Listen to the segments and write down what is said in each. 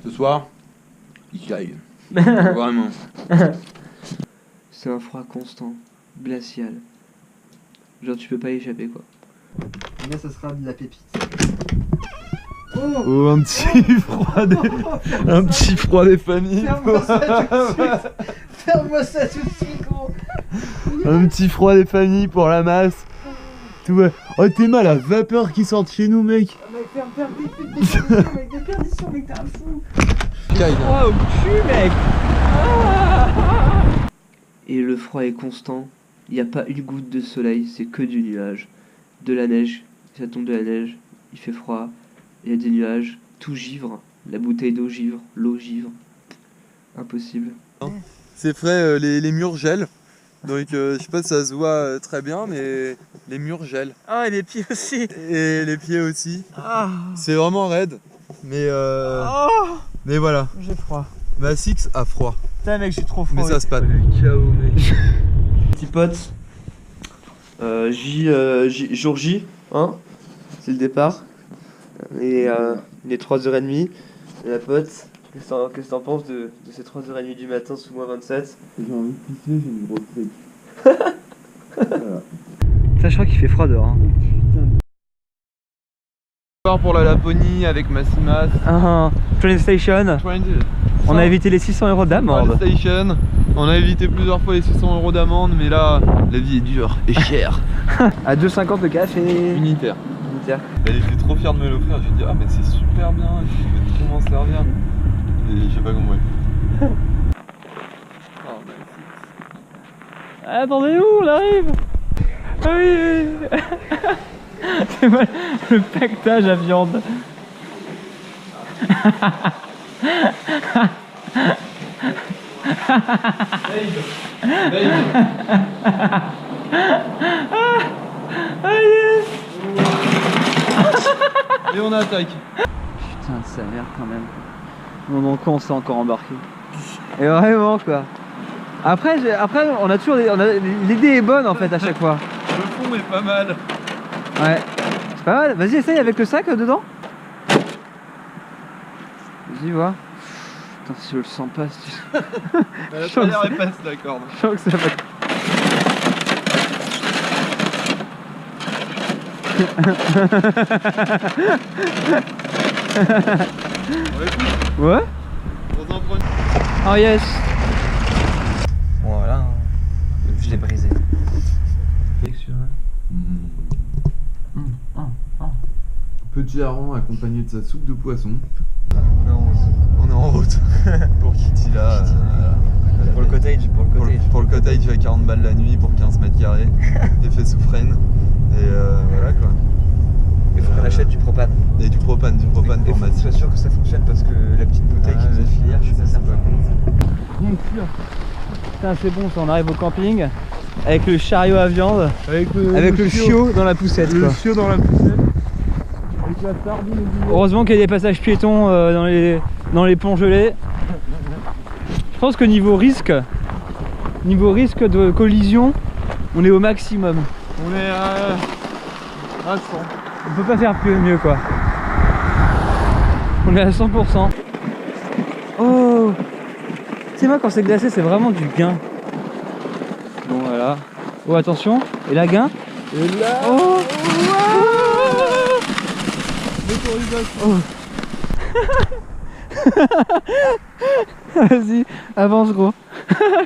Ce soir, il caille. Vraiment. C'est un froid constant, glacial. Genre tu peux pas y échapper quoi. Là ça sera de la pépite. Oh, un petit froid des familles. Ferme-moi ça tout de suite. Ferme-moi ça tout de suite gros. Un petit froid des familles pour la masse. Tout va. Oh, t'es mal, la vapeur qui sort de chez nous, mec. Mec, ferme, vite, mec, des perditions, mec, t'es un fou. Froid au cul mec. Et le froid est constant. Il n'y a pas une goutte de soleil, c'est que du nuage. De la neige, ça tombe de la neige, il fait froid, il y a des nuages, tout givre, la bouteille d'eau givre, l'eau givre. Impossible. C'est frais, les murs gèlent. Donc je sais pas si ça se voit très bien, mais les murs gèlent. Ah, et les pieds aussi. Et les pieds aussi. Ah. C'est vraiment raide. Mais mais voilà. J'ai froid. Ma Six a froid. Putain mec, j'ai trop froid. Mais ça se passe. Le chaos, mec. Petit pote, jour J, hein, c'est le départ. Et il est 3h30. Et la pote, qu'est-ce que t'en penses de ces 3h30 du matin sous moins 27? J'ai envie de pisser, j'ai une grosse tripe. Voilà. Ça, je crois qu'il fait froid dehors. Hein. Pour la Laponie avec Massimas. Train station. On a évité les 600 € d'amende. Station. On a évité plusieurs fois les 600 € d'amende, mais là, la vie est dure et chère. À 2,50 le café. Unitaire. Elle était trop fière de me l'offrir. J'ai dit, ah, mais c'est super bien, je vais trop m'en servir. Et j'ai pas compris. Attendez-nous, on arrive. Ah oui. C'est mal, le pactage à viande. Et on attaque. Putain de sa mère quand même. Bon, donc on s'est encore embarqué. Et vraiment quoi. Après on a toujours l'idée est bonne en fait à chaque fois. Le fond est pas mal. Ouais. C'est pas mal. Vas-y, essaye avec le sac dedans. Vas-y, vois. Putain, si je le sens pas. Si... La première est passe la corde. Je sens que ça va. Ouais. On en prend une. Oh yes. Voilà, je l'ai brisé. Petit hareng accompagné de sa soupe de poisson. On est en route pour Kitty là. Pour le cottage, Pour le cottage à 40 balles la nuit pour 15 mètres carrés. Effet soufrène. Et voilà quoi. Il faut qu'on achète du propane. Et du propane pour Il faut que Mathieu. tu sois sûr que ça fonctionne parce que la petite bouteille qui nous a filé hier, je suis pas certain. Bien sûr. Putain, c'est bon, ça, on arrive au camping avec le chariot à viande, avec le chiot dans la poussette. Le quoi. chiot dans la poussette. Heureusement qu'il y a des passages piétons dans les ponts gelés. Je pense que niveau risque de collision, on est au maximum. On est à 100. On peut pas faire mieux quoi. On est à 100%. Oh, c'est moi quand c'est glacé, c'est vraiment du gain. Bon voilà. Oh attention, et la gain. Et là. Oh, oh. Vas-y, avance gros.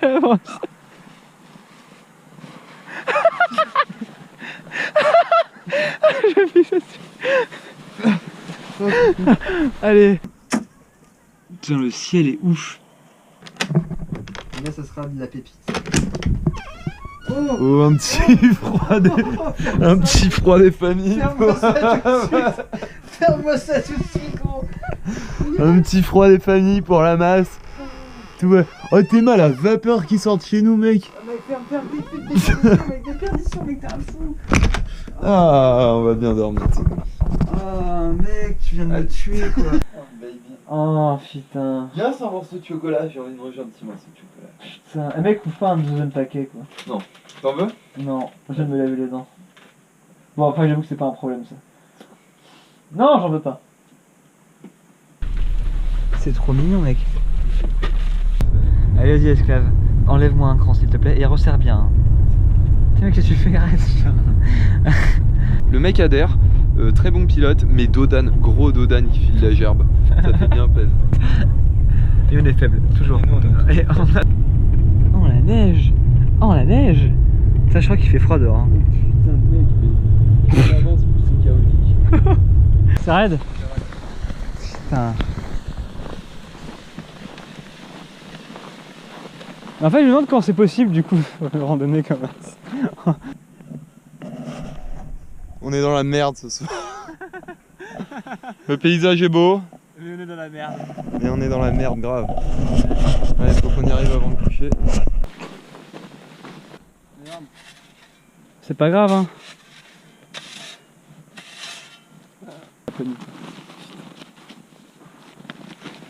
Avance. Je fiche dessus. Allez. Putain, le ciel est ouf. Là ça sera de la pépite. Oh, un petit froid des familles. Ferme-moi ça tout de suite. Ferme-moi ça tout de suite gros. Un petit froid des familles pour la masse. Tout va. Oh, t'es mal, la vapeur qui sort de chez nous, mec. Mec, ferme, vite, mec, des perditions, mec, t'es un fou. Ah, on va bien dormir. Oh mec, tu viens de me tuer quoi. Oh, baby. Oh putain. Viens, c'est un morceau de chocolat. J'ai envie de manger un petit morceau de chocolat. Putain. Mec, ouvre pas un deuxième paquet quoi. Non. T'en veux? Non, je viens de me laver les dents. Bon, après, j'avoue que c'est pas un problème ça. Non, j'en veux pas. C'est trop mignon, mec. Allez, vas-y, esclave. Enlève-moi un cran, s'il te plaît, et resserre bien. Hein. Tiens, qu'est-ce que tu fais? Arrête. Le mec adhère, très bon pilote, mais Dodan, gros Dodan qui file la gerbe. Ça fait bien plaisir. Et on est faible, toujours. Et nous, on est... Oh la neige. Oh la neige. Ça, je crois qu'il fait froid dehors. Hein. Putain de mec, mais plus avance, plus c'est chaotique. Ça raide. Putain. En fait, je me demande comment c'est possible du coup de randonner comme ça. On est dans la merde ce soir. Le paysage est beau. Mais on est dans la merde. Mais on est dans la merde grave. Ouais, faut qu'on y arrive avant de coucher. C'est pas grave hein.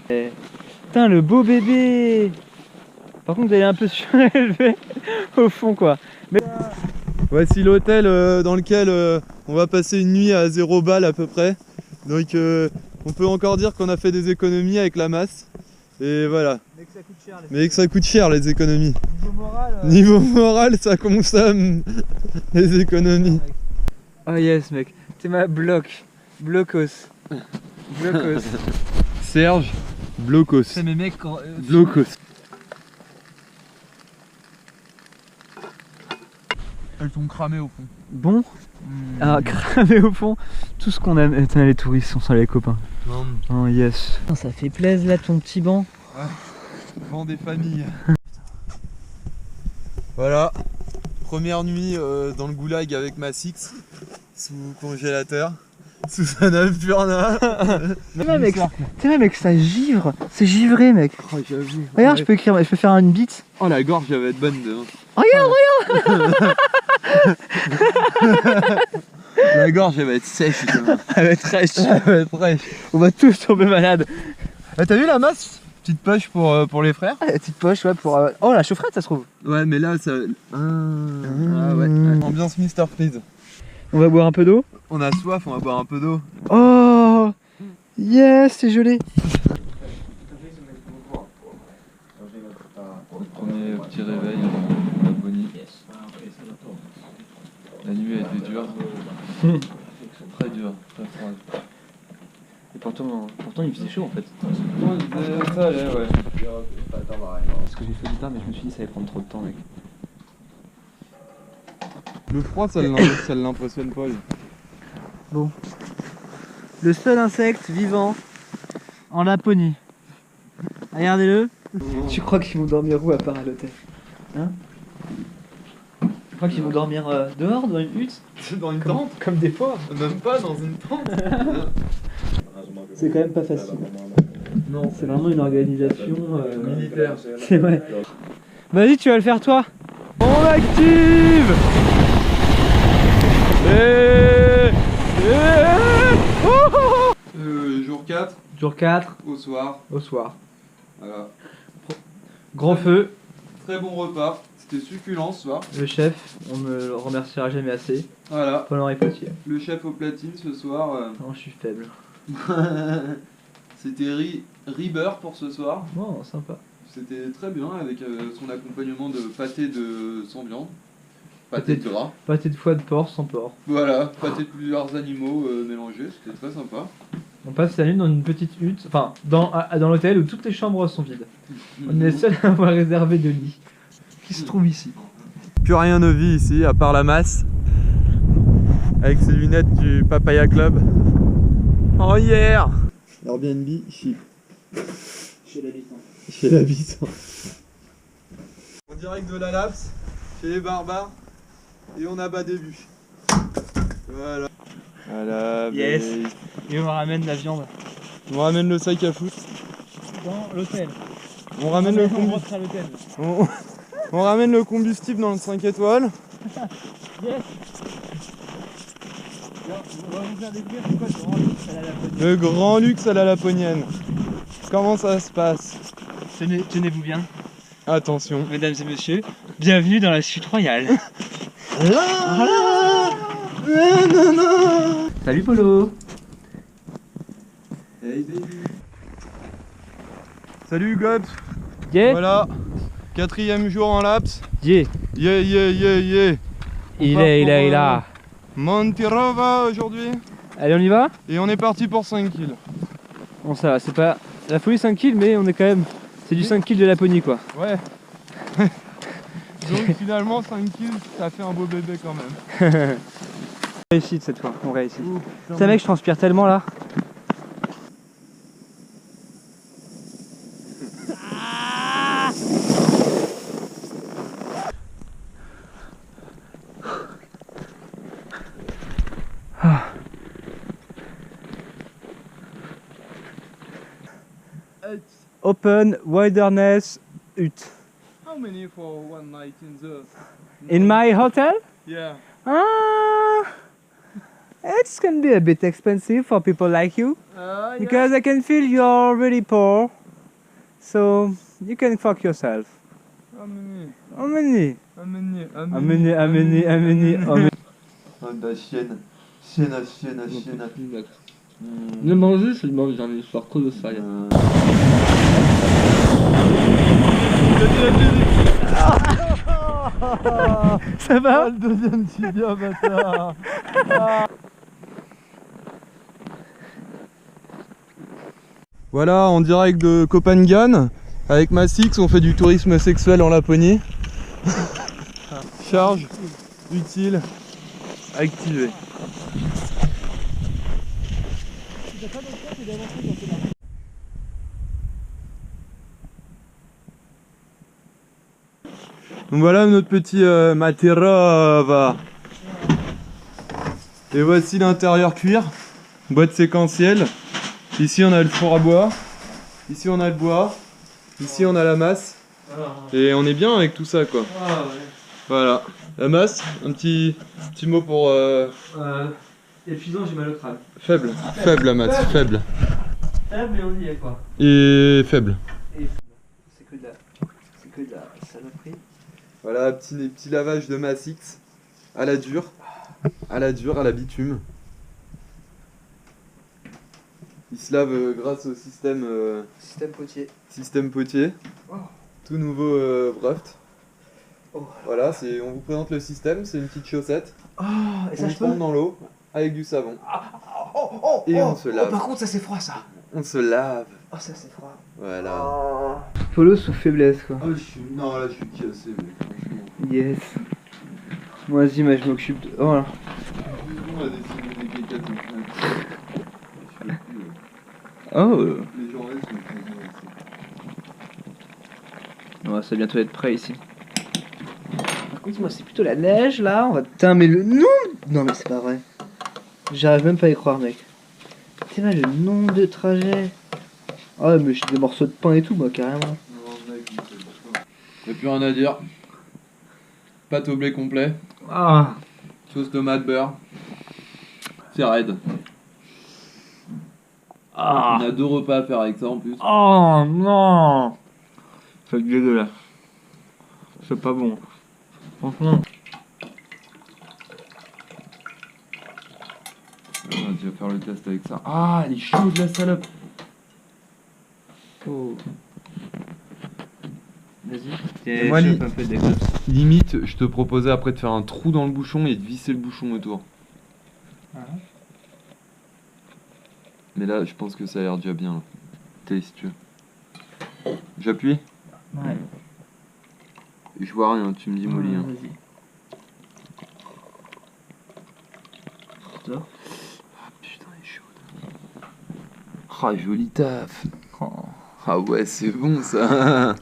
Putain le beau bébé. Par contre, elle est un peu surélevée au fond, quoi. Mais... Voici l'hôtel dans lequel on va passer une nuit à 0 balles à peu près. Donc on peut encore dire qu'on a fait des économies avec la masse. Et voilà. Mais que ça coûte cher, Mais que ça coûte cher les économies. Niveau moral, Niveau moral, ça consomme les économies. Oh yes, mec. T'es ma bloc. Blocos. Blocos. Serge, Blocos. C'est mes mecs quand... Blocos. Elles sont cramées au fond. Bon. Ah, cramé au fond. Tout ce qu'on aime. Attends, les touristes sont ça, les copains. Non. Oh yes. Ça fait plaisir là, ton petit banc. Ouais. Banc des familles. Voilà. Première nuit dans le goulag avec ma Six. Sous congélateur. Sous un Alpurna. T'es même mec, ça givre. C'est givré, mec. Oh, j'avoue. Regarde, je peux écrire, je peux faire une bite. Oh, la gorge, elle va être bonne demain. Regarde. La gorge, elle va être sèche demain. Elle va être fraîche. Elle va être fraîche. On va tous tomber malades. Ah, t'as vu la masse? Petite poche pour les frères. Ah, la petite poche, ouais, pour... Oh, la chaufferette, ça se trouve. Ouais, mais là, ça... Ah ouais. Ambiance Mr. Freeze. On va boire un peu d'eau. On a soif, on va boire un peu d'eau. Oh yes, c'est gelé. Premier petit réveil à Bonnie. La nuit a été dure. Très dure, très froide. Et pourtant il faisait chaud en fait. Ça allait, ouais. Parce que j'ai fait du tard, mais je me suis dit ça allait prendre trop de temps, mec. Le froid, ça l'impressionne pas, lui. Bon. Le seul insecte vivant en Laponie. Regardez-le. Tu crois qu'ils vont dormir où à part à l'hôtel? Hein? Tu crois qu'ils vont dormir dehors, dans une hutte? Dans une tente? Comme des porcs? Même pas dans une tente. C'est quand même pas facile. Non, c'est vraiment une organisation Militaire. C'est vrai. Vas-y, tu vas le faire toi. On active. Jour 4, Jour 4, au soir. au soir. Voilà. Gros feu. Très bon repas. C'était succulent ce soir. Le chef, on ne le remerciera jamais assez. Voilà. Paul-Henri Potier. Le chef au platine ce soir. Non, je suis faible. C'était Rieber pour ce soir. Oh, sympa. C'était très bien avec son accompagnement de pâté de sans viande. Pâté de gras. Pâté de foie de porc sans porc. Voilà, pâté de plusieurs animaux mélangés, c'était très sympa. On passe la nuit dans une petite hutte, enfin dans l'hôtel où toutes les chambres sont vides. On est les seuls à avoir réservé de lits qui se trouvent ici. Plus rien ne vit ici, à part la masse. Avec ses lunettes du Papaya Club. Oh yeah! Airbnb, chic. Chez l'habitant. Chez l'habitant. En direct de la Laps, chez les barbares. Et on abat des bûches. Voilà. Voilà, Yes. babe. Et on ramène la viande On ramène le sac à foot. dans l'hôtel. On ramène le On combustible. rentre à l'hôtel. On ramène le combustible dans le 5 étoiles. Yes. On va vous faire découvrir c'est quoi le grand luxe à la Laponie. Le grand luxe à la laponienne. Comment ça se passe? Tenez-vous bien, Attention. mesdames et messieurs. Bienvenue dans la suite royale. Salut Polo. Hey baby. Salut Gobs. Yeah. Voilà, 4e jour en laps. Yeah. Yeah, yeah, yeah, yeah. Il part est pour, là. Monterova aujourd'hui. Allez, on y va? Et on est parti pour 5 kills. Bon, ça va, c'est pas la folie 5 kills, mais on est quand même. C'est du 5 kills de Laponie quoi. Ouais. Donc finalement 5 kills, ça fait un beau bébé quand même. Réussite cette fois, on réussit. Putain mec, je transpire tellement là. Open wilderness hut. How many for one night in the... In my hotel? Yeah. It's can be a bit expensive for people like you. Because I can feel you're really poor. So you can fuck yourself. How many? How many? How many? How many? Ah bah chienne. Chienne. Ne manger, je demande une histoire colossale. Ça va? Le deuxième tibia, bâtard. Voilà, en direct de Copenhague, avec Massix, on fait du tourisme sexuel en Laponie. Charge utile activée. Donc voilà notre petit Monterova. Et voici l'intérieur cuir, boîte séquentielle. Ici on a le four à bois, ici on a le bois, ici on a la masse. Et on est bien avec tout ça quoi. Voilà, la masse, un petit mot pour... Épuisant, j'ai mal au crâne. Faible la masse, faible. Faible, mais on y est quoi. Et faible. C'est que de la saloperie. Voilà, petit lavage de Massix à la dure, à la bitume. Il se lave grâce au système Système potier. Oh. Tout nouveau Bruft. Oh. Voilà, on vous présente le système, c'est une petite chaussette. Oh, et ça On je se peux? trempe dans l'eau avec du savon. Oh, Et on se lave. par contre ça c'est froid ça. On se lave. Oh ça c'est froid. Voilà. Polo sous faiblesse quoi. Oh, non, là je suis cassé, mec, franchement. Yes. Moi vas-y, moi je m'occupe de... Oh là. On a décidé des kékettes en fait. Je fais plus, Oh. Les journées sont très bien ici. Ouais, ça va bientôt être prêt ici. Par contre moi c'est plutôt la neige là. On va... Putain mais le nom... Non mais c'est pas vrai. J'arrive même pas à y croire mec. C'est vrai le nombre de trajets. Ah ouais mais j'ai des morceaux de pain et tout moi carrément. Y'a plus rien à dire. Pâte au blé complet. Ah. Sauce tomate beurre. C'est raide. Ah. On a 2 repas à faire avec ça en plus. Oh non. C'est dégueulasse. C'est pas bon. Franchement. On va déjà faire le test avec ça. Ah, elle est chaude la salope. Oh. Vas-y. Et moi, chope un peu des gosses. Limite, je te proposais après de faire un trou dans le bouchon et de visser le bouchon autour. Ah. Mais là, je pense que ça a l'air déjà bien. T'es si tu veux. J'appuie? Ouais. Je vois rien, tu me dis Molly. Hein. Vas-y. Toi. Ah putain, elle est chaude. Ah, joli taf. Oh. Ah ouais, c'est bon ça.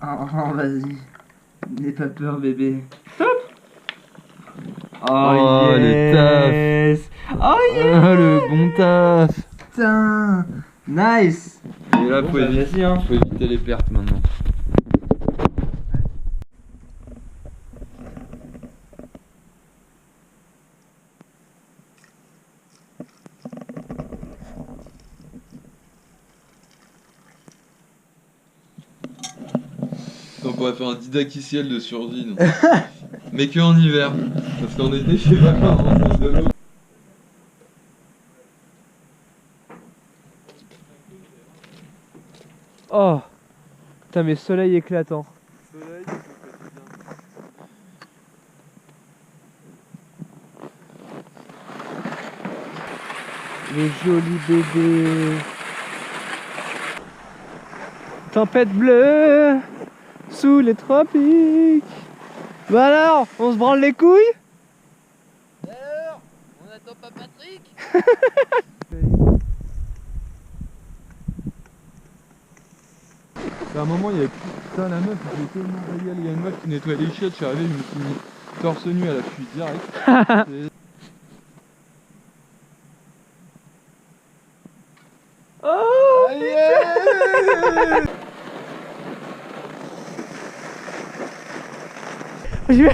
Oh, vas-y. N'aie pas peur, bébé. Stop. Oh, le taf. Oh, yeah. Ah, le bon taf. Putain. Nice. Et là, Bon, faut, bah, vas-y, hein. faut éviter les pertes maintenant. On pourrait faire un didacticiel de survie, non. Mais que en hiver. Parce qu'en été, je sais pas comment on sort de l'eau. Oh, Putain, mais soleil éclatant. Soleil, ça fait bien. Le joli bébé. Tempête bleue sous les tropiques. Bah alors, on se branle les couilles? Alors, on n'attend pas Patrick? À un moment, il y avait putain la meuf, j'étais tellement régal. Il y a une meuf qui nettoie les chiottes, je suis arrivé, je me suis mis torse nu à la pluie direct. Et- Oh Yeah. Je-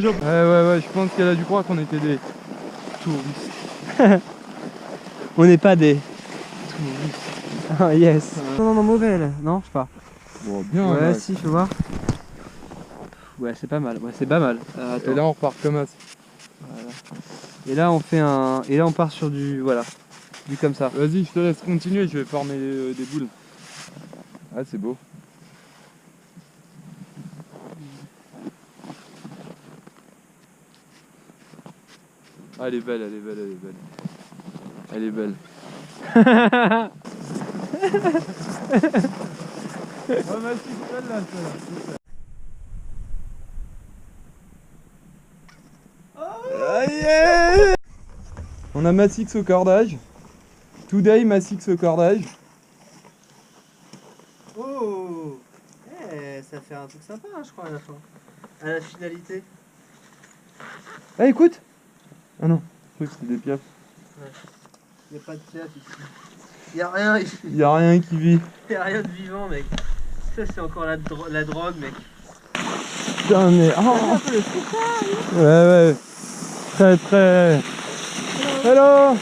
Ouais, je pense qu'elle a dû croire qu'on était des touristes. On n'est pas des touristes. Ah yes. Non, non, mauvais elle. Non, je sais pas. Bon, bien. Ouais, Max. si, fais voir. Ouais, c'est pas mal. Ouais, c'est pas mal. Et là, on repart comme as. Voilà. Et là, on fait un. Et là, on part sur du. Voilà. Du comme ça. Vas-y, je te laisse continuer, je vais former des boules. Ah, c'est beau. Ah, elle est belle, elle est belle, elle est belle. Elle est belle. Oh, ma fille, c'est belle là, celle-là. Ah, yeah. On a Massix au cordage. Today, Massix au cordage. Oh, ça fait un truc sympa, hein, je crois, à la fin. À la finalité. Ah, écoute. Ah non, je crois que c'était des piafs. Il n'y a pas de piaf ici. Il n'y a rien ici. Il y a rien qui vit. Il n'y a rien de vivant, mec. Ça, c'est encore la drogue, mec. Putain, mais. Oh. Ouais, ouais. Très, très. Hello.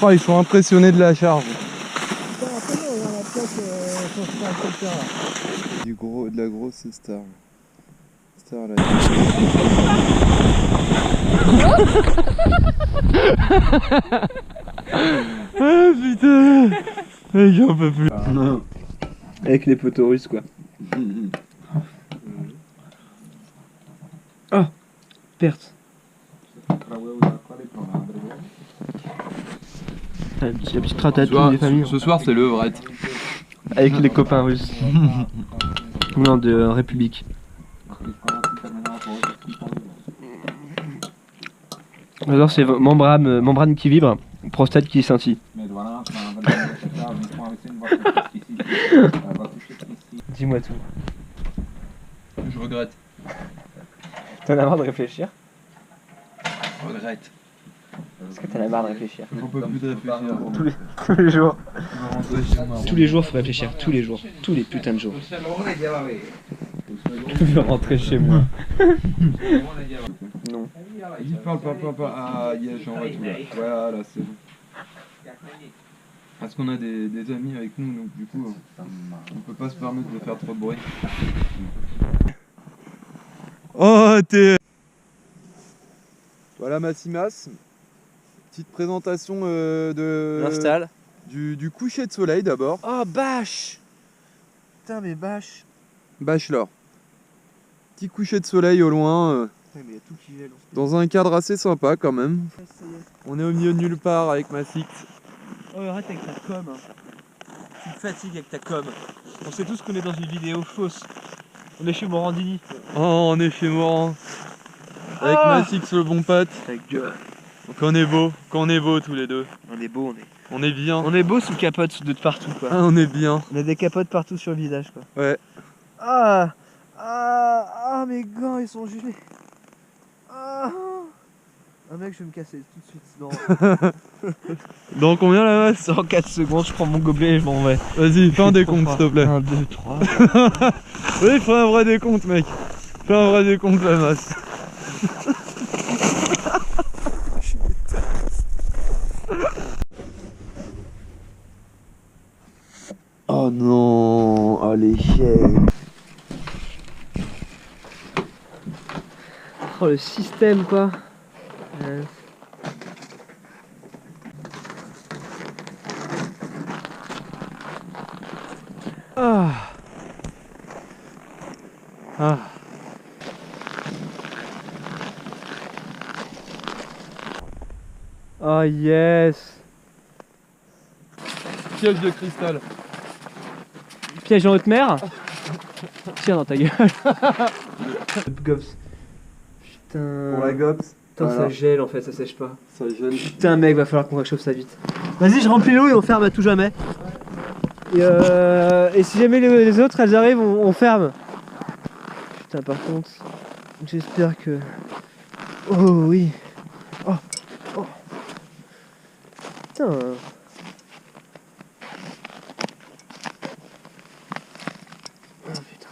Oh, ils sont impressionnés de la charge. De la grosse star. Starlight. Ah putain. Mec, j'en peux plus. Avec les poteaux russes, quoi. Oh, perte. La petite ratatouille des familles. Ce soir, c'est le vrai. Avec les copains russes. Non, de République. Alors c'est membrane qui vibre, prostate qui scintille. Dis-moi tout. Je regrette. T'en as marre de réfléchir? Je regrette. Est-ce que t'en as marre de réfléchir? J'en peux plus de réfléchir. Tous les jours. Tous Tous les jours faut réfléchir, tous les jours. Tous les putains de jours. Je veux rentrer chez moi. Non. Il parle. Ah, yeah, j'envoie tout là. Voilà, c'est bon. Parce qu'on a des amis avec nous, donc du coup, on peut pas se permettre de faire trop de bruit. Oh, t'es... Voilà Massimas. Petite présentation L'installe. du coucher de soleil d'abord. Oh, bâche! Putain, mais bâche. Bachelor. Petit coucher de soleil au loin, Mais il y a tout qui gèle. dans un cadre assez sympa quand même. Ça y est. On est au milieu de nulle part avec Massix. Oh, arrête avec ta com. Hein. Tu me fatigues avec ta com. On sait tous qu'on est dans une vidéo fausse. On est chez Morandini. Oh, on est chez Morand. Avec Ah Massix le bon pote. Ta gueule. Qu'on est beau tous les deux. On est beau, On est bien. on est beau sous capote de partout, quoi. Ah, on est bien. On a des capotes partout sur le visage, quoi. Ouais. Ah, mes gants, ils sont gelés. Ah, mec, je vais me casser tout de suite. Non. Dans combien la masse? En 4 secondes, je prends mon gobelet et je m'en vais. Vas-y, fais un décompte s'il te plaît. 1, 2, 3. Oui, fais un vrai décompte mec. Fais un vrai décompte la masse. l'échelle. Oh le système quoi. Ah. Ah. Oh yes. Piège de cristal. Piège en haute mer. Tire dans ta gueule. Gops. Putain. Pour la gops. Putain, Voilà. ça gèle en fait, ça sèche pas. Ça gêne. Putain, mec, va falloir qu'on réchauffe ça vite. Vas-y, je remplis l'eau et on ferme à tout jamais. Et si jamais les autres elles arrivent, on ferme. Putain, par contre, j'espère que. Oh oui. Oh. Oh. Putain. Oh putain.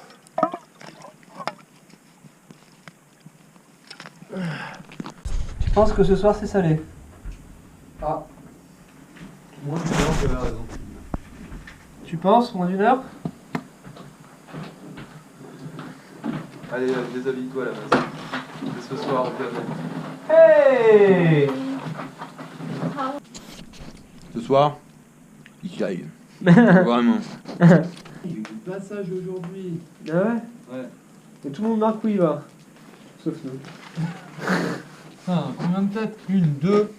Tu penses que ce soir c'est salé? Ah. Moi, j'avais raison. Tu penses, moins d'une heure? Allez, déshabille-toi là, vas-y. C'est ce soir, on vient. Hey! Ce soir, il caille. Vraiment. Il y a eu du passage aujourd'hui. Ah ouais? Ouais. Et tout le monde marque où il va. Sauf nous. Putain, combien de têtes? 1, 2,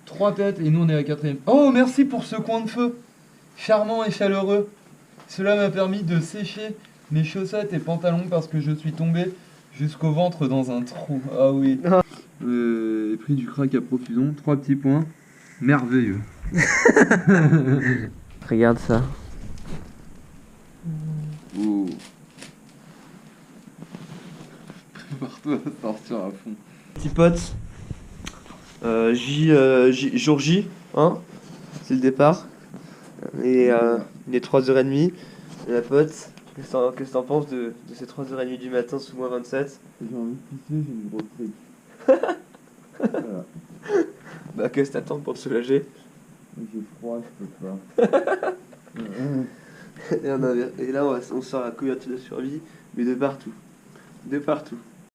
3 têtes et nous on est à la 4ème. Oh, merci pour ce coin de feu. Charmant et chaleureux. Cela m'a permis de sécher mes chaussettes et pantalons parce que je suis tombé jusqu'au ventre dans un trou. Ah oui. J'ai pris du crack à profusion. 3 petits points. Merveilleux. Regarde ça. Oh. Prépare-toi à sortir à fond. Petit pote. Jour J, hein? C'est le départ. Et il est 3h30. Et la pote, qu'est-ce que t'en penses de ces 3h30 du matin sous moins 27? J'ai envie de pisser, j'ai une grosse tripe. Voilà. Bah qu'est-ce que t'attends pour te soulager? J'ai froid, je peux pas. Et là on sort la couverture de survie, mais de partout. De partout.